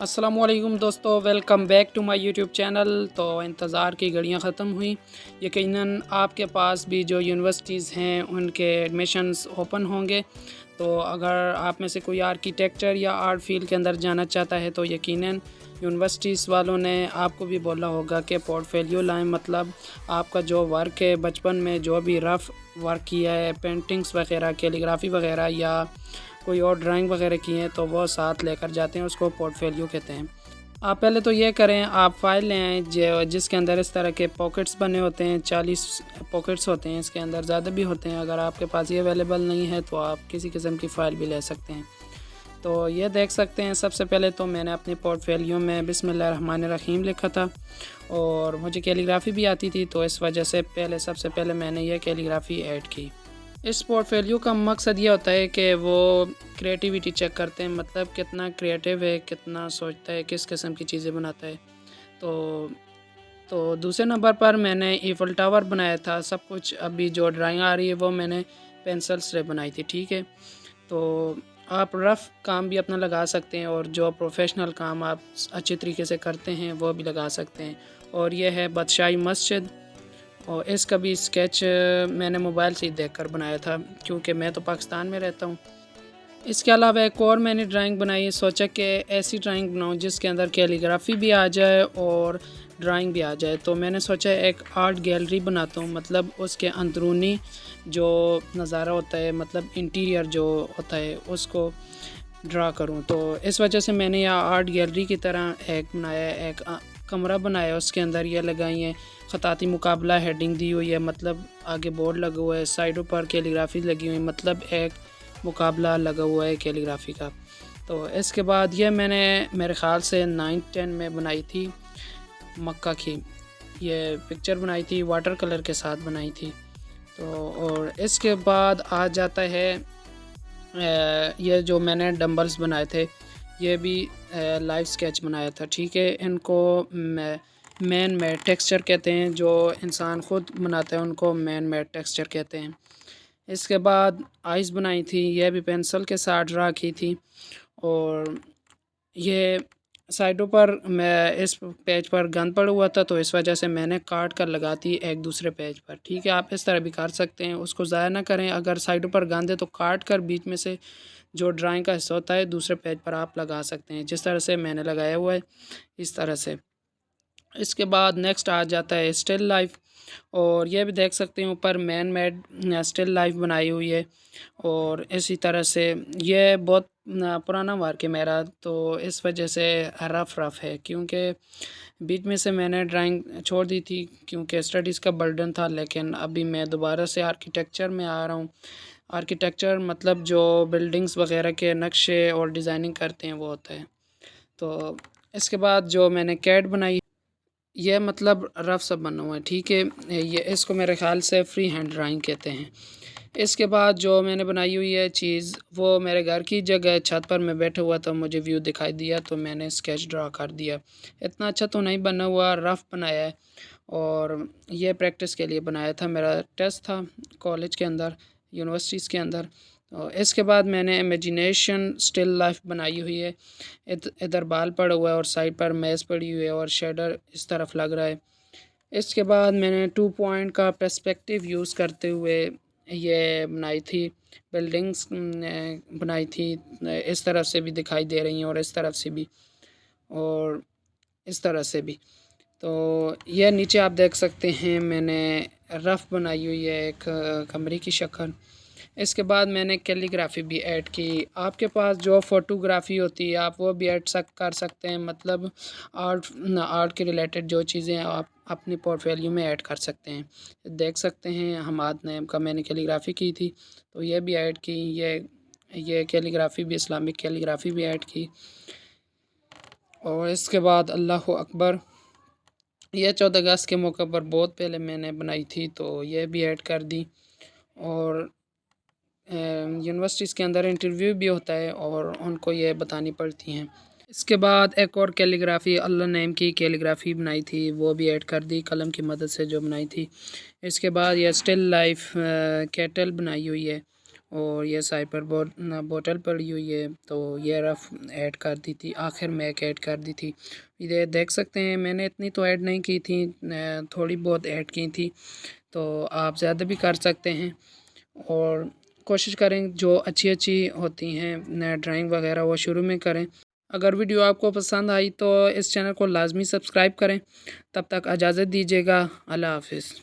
अस्सलाम वालेकुम दोस्तों, welcome back to my YouTube channel. तो इंतज़ार की घड़ियां ख़त्म हुई। यकीनन आपके पास भी जो यूनिवर्सिटीज़ हैं उनके एडमिशन्स ओपन होंगे। तो अगर आप में से कोई आर्किटेक्चर या आर्ट फील्ड के अंदर जाना चाहता है तो यकीनन यूनिवर्सिटीज़ वालों ने आपको भी बोला होगा कि पोर्टफोलियो लाएं। मतलब आपका जो वर्क है बचपन में जो भी रफ़ वर्क किया है, पेंटिंग्स वगैरह, कैलीग्राफी वगैरह या कोई और ड्राइंग वगैरह की हैं तो वो साथ लेकर जाते हैं, उसको पोर्टफोलियो कहते हैं। आप पहले तो ये करें, आप फ़ाइल ले आएँ जिसके अंदर इस तरह के पॉकेट्स बने होते हैं। 40 पॉकेट्स होते हैं इसके अंदर, ज़्यादा भी होते हैं। अगर आपके पास ये अवेलेबल नहीं है तो आप किसी किस्म की फ़ाइल भी ले सकते हैं। तो ये देख सकते हैं, सबसे पहले तो मैंने अपने पोर्टफोलियो में बिस्मिल्लाहिर्रहमानिर्रहीम लिखा था और मुझे कैलीग्राफी भी आती थी, तो इस वजह से सबसे पहले मैंने ये कैलीग्राफी ऐड की। इस पोर्टफोलियो का मकसद ये होता है कि वो क्रिएटिविटी चेक करते हैं, मतलब कितना क्रिएटिव है, कितना सोचता है, किस किस्म की चीज़ें बनाता है। तो दूसरे नंबर पर मैंने ईफल टावर बनाया था। सब कुछ अभी जो ड्राइंग आ रही है वो मैंने पेंसिल से बनाई थी, ठीक है। तो आप रफ़ काम भी अपना लगा सकते हैं और जो प्रोफेशनल काम आप अच्छे तरीके से करते हैं वो भी लगा सकते हैं। और ये है बादशाही मस्जिद, और इसका भी स्केच मैंने मोबाइल से ही देखकर बनाया था क्योंकि मैं तो पाकिस्तान में रहता हूँ। इसके अलावा एक और मैंने ड्राइंग बनाई है। सोचा कि ऐसी ड्राइंग बनाऊँ जिसके अंदर कैलीग्राफी भी आ जाए और ड्राइंग भी आ जाए। तो मैंने सोचा एक आर्ट गैलरी बनाता हूँ, मतलब उसके अंदरूनी जो नज़ारा होता है, मतलब इंटीरियर जो होता है उसको ड्रा करूँ। तो इस वजह से मैंने यहाँ आर्ट गैलरी की तरह एक बनाया, एक कमरा बनाया। उसके अंदर ये लगाई है ख़ताती मुकाबला हेडिंग दी हुई है, मतलब आगे बोर्ड लगा हुआ है, साइडों पर कैलीग्राफी लगी हुई है, मतलब एक मुकाबला लगा हुआ है कैलीग्राफी का। तो इसके बाद ये मैंने मेरे ख़्याल से 9th-10 में बनाई थी मक्का की। ये पिक्चर बनाई थी, वाटर कलर के साथ बनाई थी। तो और इसके बाद आ जाता है ये जो मैंने डंबल्स बनाए थे, ये भी लाइव स्केच बनाया था, ठीक है। इनको मैन मेड टेक्सचर कहते हैं, जो इंसान ख़ुद बनाता है उनको मैन मेड टेक्सचर कहते हैं। इसके बाद आइस बनाई थी, यह भी पेंसिल के साथ ड्रा की थी। और ये साइडों पर मैं इस पेज पर गंद पड़ा हुआ था तो इस वजह से मैंने काट कर लगाती एक दूसरे पेज पर, ठीक है। आप इस तरह भी कर सकते हैं, उसको ज़ाया ना करें। अगर साइडों पर गंद है तो काट कर बीच में से जो ड्राइंग का हिस्सा होता है दूसरे पेज पर आप लगा सकते हैं, जिस तरह से मैंने लगाया हुआ है इस तरह से। इसके बाद नेक्स्ट आ जाता है स्टिल लाइफ, और ये भी देख सकते हैं ऊपर मैन मेड स्टिल लाइफ बनाई हुई है। और इसी तरह से ये बहुत पुराना वर्क है मेरा, तो इस वजह से रफ़ है, क्योंकि बीच में से मैंने ड्राइंग छोड़ दी थी क्योंकि स्टडीज़ का बर्डन था। लेकिन अभी मैं दोबारा से आर्किटेक्चर में आ रहा हूँ। आर्किटेक्चर मतलब जो बिल्डिंग्स वगैरह के नक्शे और डिज़ाइनिंग करते हैं वो होता है। तो इसके बाद जो मैंने कैट बनाई, ये मतलब रफ़ सा बना हुआ है, ठीक है। ये इसको मेरे ख़्याल से फ्री हैंड ड्राइंग कहते हैं। इसके बाद जो मैंने बनाई हुई है चीज़, वो मेरे घर की जगह छत पर मैं बैठा हुआ था, मुझे व्यू दिखाई दिया तो मैंने स्केच ड्रा कर दिया। इतना अच्छा तो नहीं बना हुआ, रफ़ बनाया है। और ये प्रैक्टिस के लिए बनाया था, मेरा टेस्ट था कॉलेज के अंदर, यूनिवर्सिटीज़ के अंदर। इसके बाद मैंने इमेजिनेशन स्टिल लाइफ बनाई हुई है। इधर बाल पड़ा हुआ है और साइड पर मेज़ पड़ी हुई है और शेडर इस तरफ लग रहा है। इसके बाद मैंने 2 पॉइंट का पर्सपेक्टिव यूज़ करते हुए ये बनाई थी बिल्डिंग्स, बनाई थी। इस तरफ से भी दिखाई दे रही हैं और इस तरफ से भी और इस तरह से भी। तो ये नीचे आप देख सकते हैं मैंने रफ़ बनाई हुई है एक कमरे की शक्ल। इसके बाद मैंने कैलीग्राफी भी ऐड की। आपके पास जो फ़ोटोग्राफ़ी होती है आप वो भी ऐड कर सकते हैं, मतलब आर्ट के रिलेटेड जो चीज़ें आप अपनी पोर्टफोलियो में ऐड कर सकते हैं। देख सकते हैं हमाद नैम का मैंने कैलीग्राफी की थी तो ये भी ऐड की। ये कैलीग्राफी भी, इस्लामिक कैलीग्राफी भी ऐड की। और इसके बाद अल्लाह अकबर, ये 14 अगस्त के मौके पर बहुत पहले मैंने बनाई थी तो ये भी ऐड कर दी। और यूनिवर्सिटीज़ के अंदर इंटरव्यू भी होता है और उनको ये बतानी पड़ती हैं। इसके बाद एक और कैलीग्राफी अल्लाह नेम की कैलीग्राफी बनाई थी, वो भी ऐड कर दी कलम की मदद से जो बनाई थी। इसके बाद ये स्टिल लाइफ कैटल बनाई हुई है اور یہ साइपर बोतल पड़ी हुई है, तो ये रफ़ ऐड कर दी थी, आखिर में एक ऐड कर दी थी। ये देख सकते हैं मैंने इतनी तो ऐड नहीं की थी, थोड़ी बहुत ऐड की थी, तो आप ज़्यादा भी कर सकते हैं। और कोशिश करें जो अच्छी अच्छी होती हैं ड्राइंग वगैरह वो शुरू में करें। अगर वीडियो आपको पसंद आई तो इस चैनल को लाजमी सब्सक्राइब करें। तब तक इजाज़त दीजिएगा। अल्लाह हाफ़िज़।